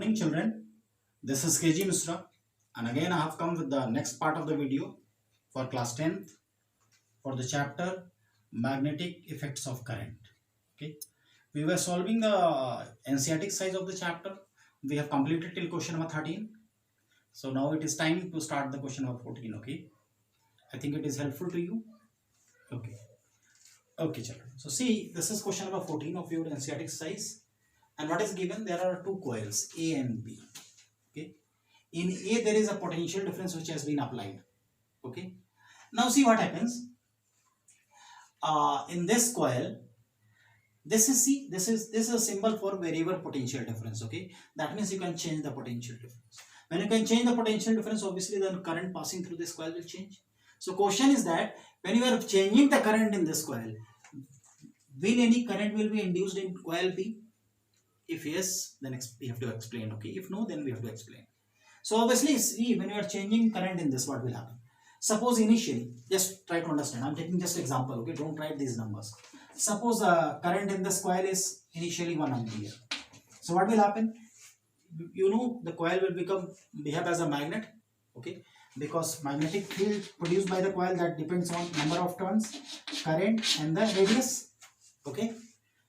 morning children, this is KG Misra and again I have come with the next part of the video for class 10th for the chapter magnetic effects of current. Okay, we were solving the NCERT size of the chapter. We have completed till question number 13. So now it is time to start the question number 14. Okay, I think it is helpful to you. Okay children, so see, this is question number 14 of your NCERT size. And what is given? There are two coils A and B. Okay, in A there is a potential difference which has been applied. Okay, now see what happens. In this coil, this is a symbol for variable potential difference. Okay, that means you can change the potential difference. When you can change the potential difference, obviously the current passing through this coil will change. So question is that when you are changing the current in this coil, will any current will be induced in coil B? If yes, then we have to explain. Okay, if no, then we have to explain. So obviously, see, when you are changing current in this, what will happen? Suppose initially, just try to understand. I'm taking just example. Okay, don't write these numbers. Suppose current in this coil is initially 1 ampere. So what will happen? You know, the coil will behave as a magnet. Okay, because magnetic field produced by the coil, that depends on number of turns, current, and the radius. Okay,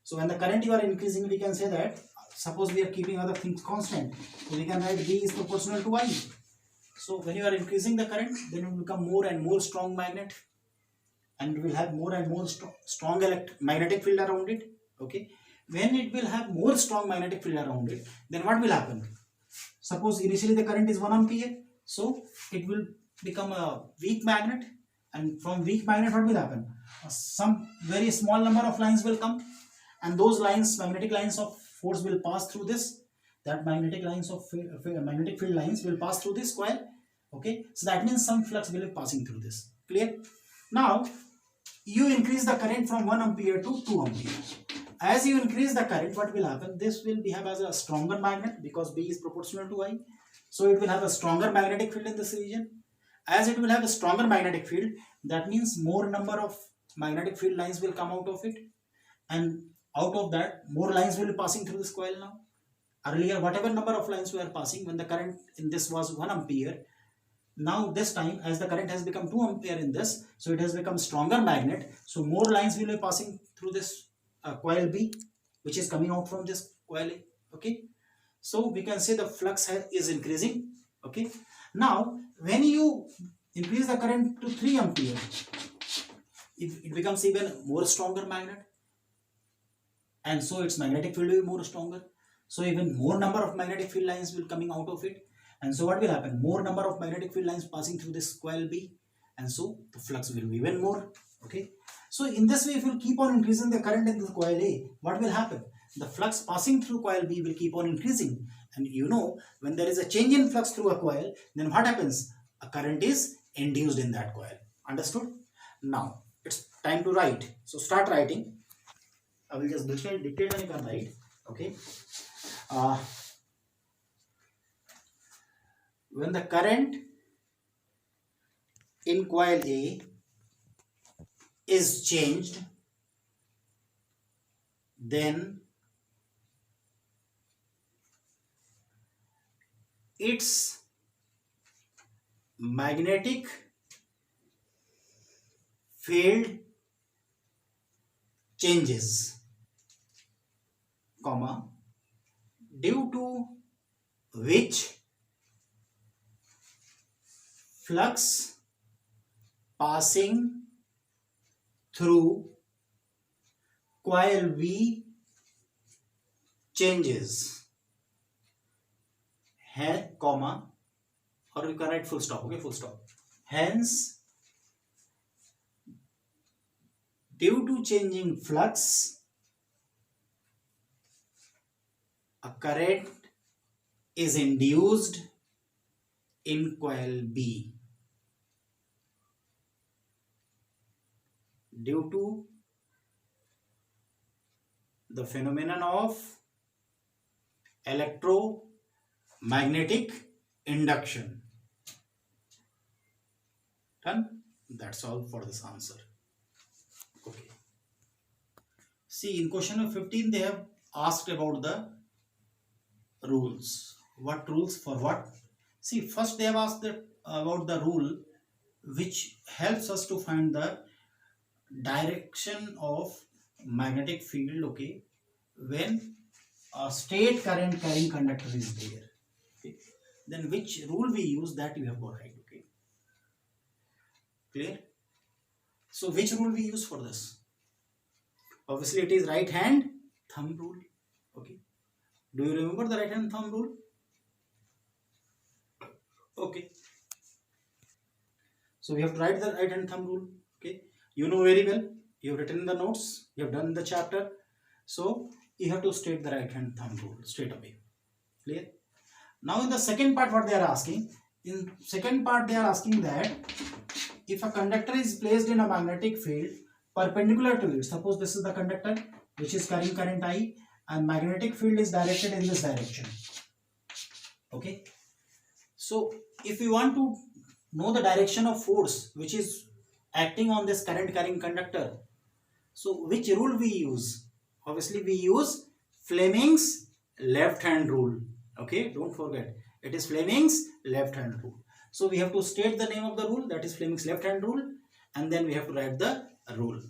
so when the current you are increasing, we can say that, suppose we are keeping other things constant, so we can write B is proportional to I. So when you are increasing the current, then it will become more and more strong magnet, and it will have more and more strong magnetic field around it. Okay, when it will have more strong magnetic field around it, then what will happen? Suppose initially the current is 1 ampere, so it will become a weak magnet, and from weak magnet what will happen? Some very small number of lines will come, and those lines, magnetic lines of force, will pass through this. That magnetic lines of magnetic field lines will pass through this coil. Okay, so that means some flux will be passing through this. Clear? Now you increase the current from 1 ampere to 2 ampere. As you increase the current, what will happen? This will behave as a stronger magnet because B is proportional to I. So it will have a stronger magnetic field in this region. As it will have a stronger magnetic field, that means more number of magnetic field lines will come out of it, and out of that, more lines will be passing through this coil now. Earlier, whatever number of lines were passing when the current in this was 1 ampere, now this time, as the current has become 2 ampere in this, so it has become stronger magnet, so more lines will be passing through this coil B, which is coming out from this coil A. Okay, so we can say the flux is increasing. Okay, now when you increase the current to 3 ampere, it becomes even more stronger magnet, and so its magnetic field will be more stronger, so even more number of magnetic field lines will coming out of it, and so what will happen? More number of magnetic field lines passing through this coil B, and so the flux will be even more. Okay, so in this way, if you keep on increasing the current in the coil A, what will happen? The flux passing through coil B will keep on increasing, and you know, when there is a change in flux through a coil, then what happens? A current is induced in that coil. Understood? Now it's time to write, so start writing. I will just dictate and you can write. Okay, when the current in coil A is changed, then its magnetic field changes, comma, due to which flux passing through coil B changes, comma, or you can write full stop. Okay, full stop. Hence, due to changing flux, a current is induced in coil B. Due to the phenomenon of electromagnetic induction. Done? That's all for this answer. Okay. See, in question number 15, they have asked about the rules. What rules for what? See, first they have asked that about the rule which helps us to find the direction of magnetic field, okay, when a straight current carrying conductor is there. Okay. Then which rule we use, that you have to write. Okay. Clear? So which rule we use for this? Obviously it is right hand thumb rule. Okay. Do you remember the right hand thumb rule? Okay. So we have to write the right hand thumb rule. Okay. You know very well. You have written in the notes. You have done the chapter. So you have to state the right hand thumb rule straight away. Clear? Now in the second part, what they are asking? In second part, they are asking that if a conductor is placed in a magnetic field perpendicular to it, suppose this is the conductor which is carrying current I, and magnetic field is directed in this direction. Okay. So if we want to know the direction of force which is acting on this current carrying conductor, so which rule we use? Obviously we use Fleming's left hand rule. Okay, don't forget, it is Fleming's left hand rule. So we have to state the name of the rule, that is Fleming's left hand rule, and then we have to write the rule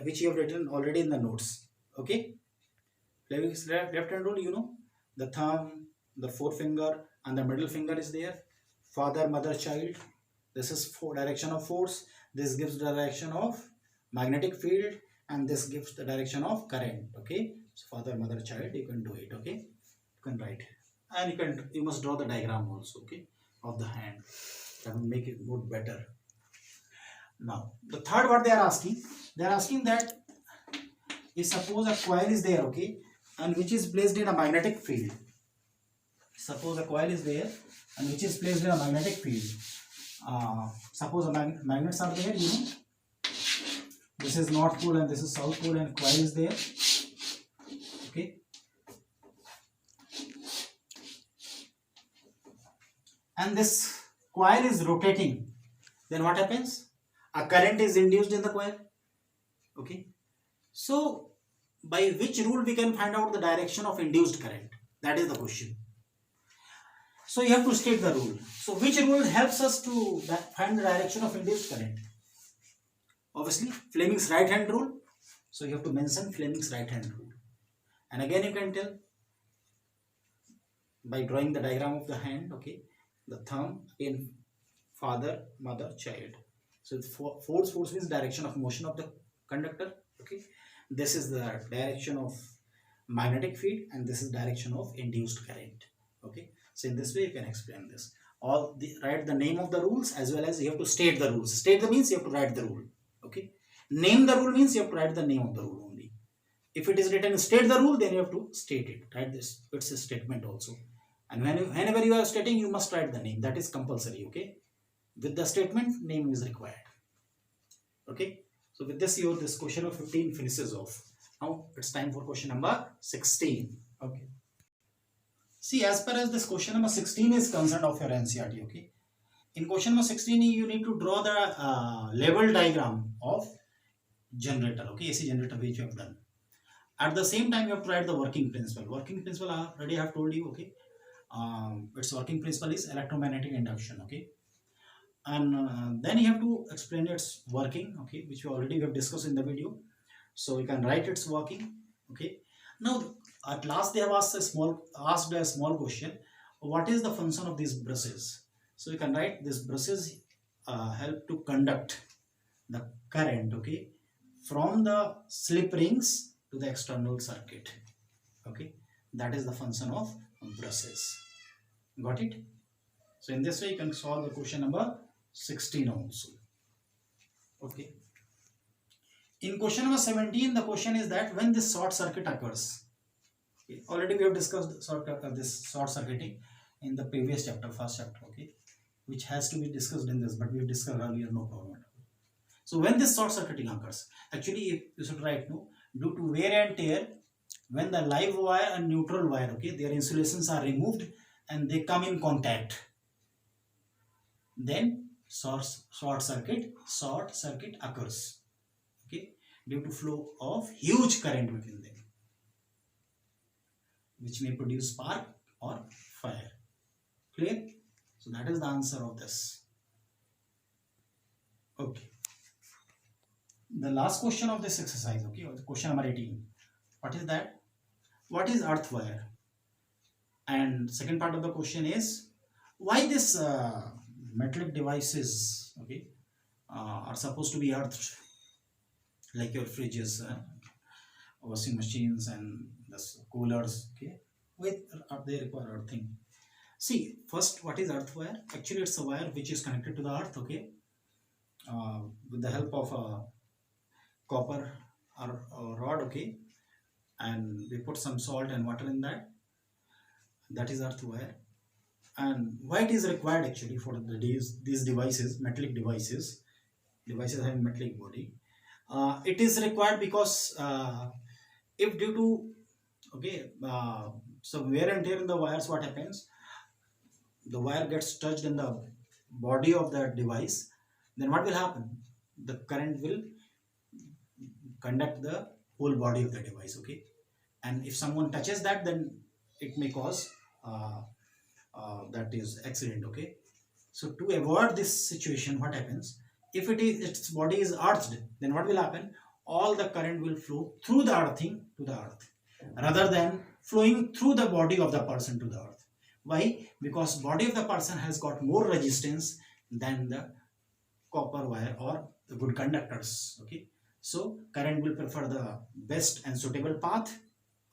which you have written already in the notes. Okay, Fleming's left hand rule, you know, the thumb, the forefinger and the middle finger is there. Father, mother, child. This is for direction of force. This gives the direction of magnetic field, and this gives the direction of current. Okay, so father, mother, child, you can do it. Okay, you can write, and you must draw the diagram also. Okay, of the hand, that will make it more better. Now the third, what they are asking that if suppose a coil is there, okay, and which is placed in a magnetic field. Suppose a coil is there and which is placed in a magnetic field. Suppose a magnets are there, you know, this is north pole and this is south pole, and coil is there. Okay, and this coil is rotating, then what happens? A current is induced in the coil. Okay, so by which rule we can find out the direction of induced current? That is the question. So you have to state the rule. So which rule helps us to find the direction of induced current? Obviously Fleming's right hand rule. So you have to mention Fleming's right hand rule. And again you can tell by drawing the diagram of the hand. Okay, the thumb in father, mother, child. So force means direction of motion of the conductor. Okay, this is the direction of magnetic field, and this is direction of induced current. Okay, so in this way you can explain this. Write the name of the rules, as well as you have to state the rules. State the means you have to write the rule. Okay, name the rule means you have to write the name of the rule only. If it is written state the rule, then you have to state it. Write this. It's a statement also. And whenever you are stating, you must write the name. That is compulsory. Okay, with the statement, name is required. Okay, so with this, this question of 15 finishes off. Now it's time for question number 16. Okay. See, as far as this question number 16 is concerned of your NCERT, okay, in question number 16, you need to draw the level diagram of generator, okay, AC generator which you have done. At the same time, you have to write the working principle. Working principle, I already have told you, okay, its working principle is electromagnetic induction, okay, and then you have to explain its working, okay, which we already have discussed in the video. So you can write its working, okay. Now at last they have asked a small question: what is the function of these brushes? So you can write these brushes help to conduct the current, okay, from the slip rings to the external circuit. Okay, that is the function of brushes. Got it? So in this way you can solve the question number 16 also. Okay. In question number 17, the question is that when this short circuit occurs. Okay. Already we have discussed this short circuiting in the previous chapter, first chapter, okay, which has to be discussed in this, but we have discussed earlier, no problem. So when this short circuiting occurs, actually you should write, no, due to wear and tear, when the live wire and neutral wire, okay, their insulations are removed and they come in contact, then short circuit occurs, okay, due to flow of huge current between them, which may produce spark or fire. That is the answer of this. Okay. The last question of this exercise, okay, or the question number 18. What is that? What is earth wire? And second part of the question is why this metallic devices, okay, are supposed to be earthed, like your fridges, washing machines, and the coolers. Okay, why are they require earthing? See, first, what is earth wire? Actually, it's a wire which is connected to the earth. Okay, with the help of a copper or rod. Okay, and we put some salt and water in that. That is earth wire. And why it is required actually for these devices, metallic devices having metallic body. It is required because if due to okay some wear and tear in the wires, what happens, the wire gets touched in the body of the device, then what will happen, the current will conduct the whole body of the device. Okay, and if someone touches that, then it may cause that is accident. Okay, so to avoid this situation, what happens, if its body is earthed, then what will happen, all the current will flow through the earthing to the earth rather than flowing through the body of the person to the earth. Why? Because body of the person has got more resistance than the copper wire or the good conductors. Okay, so current will prefer the best and suitable path.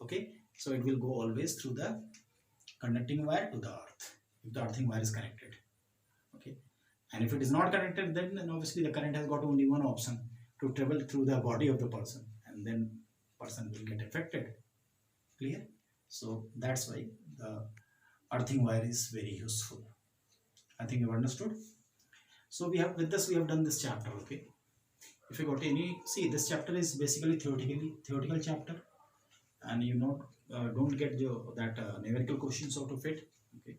Okay, so it will go always through the conducting wire to the earth if the earthing wire is connected. Okay, and if it is not connected, then obviously the current has got only one option, to travel through the body of the person, and then person will get affected. Clear? So that's why the earthing wire is very useful. I think you've understood. So we have, with this we have done this chapter. Okay, if you got any, see, this chapter is basically theoretical chapter, and you know don't get that numerical questions out of it. Okay,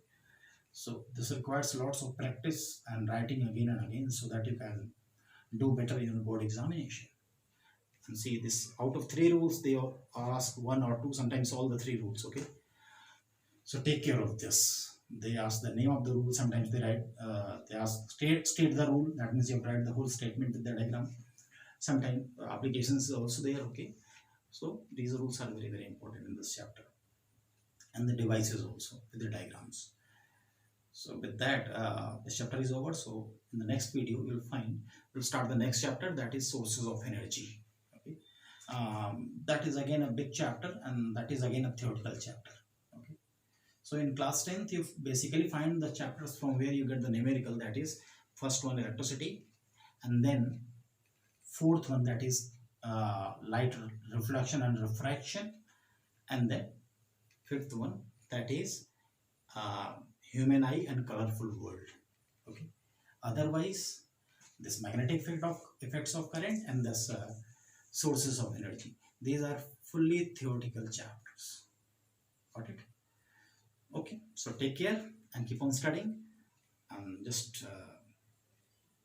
so this requires lots of practice and writing again and again, so that you can do better in board examination. And see, this out of 3 rules, they ask 1 or 2, sometimes all the 3 rules. Okay, so take care of this. They ask the name of the rule, sometimes they write they ask state the rule, that means you have to write the whole statement with the diagram. Sometimes applications is also there. Okay, so these rules are very, very important in this chapter, and the devices also with the diagrams. So with that, this chapter is over. So in the next video, we'll start the next chapter, that is sources of energy. Okay, that is again a big chapter, and that is again a theoretical chapter. Okay, so in class 10th, you basically find the chapters from where you get the numerical. That is first one, electricity, and then fourth one, that is light reflection and refraction, and then fifth one, that is human eye and colorful world. Okay, otherwise this magnetic field of effects of current and this sources of energy, these are fully theoretical chapters. Got it? Okay, so take care and keep on studying, and just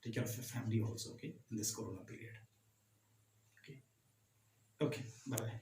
take care of your family also. Okay, in this corona period. Okay, bye bye.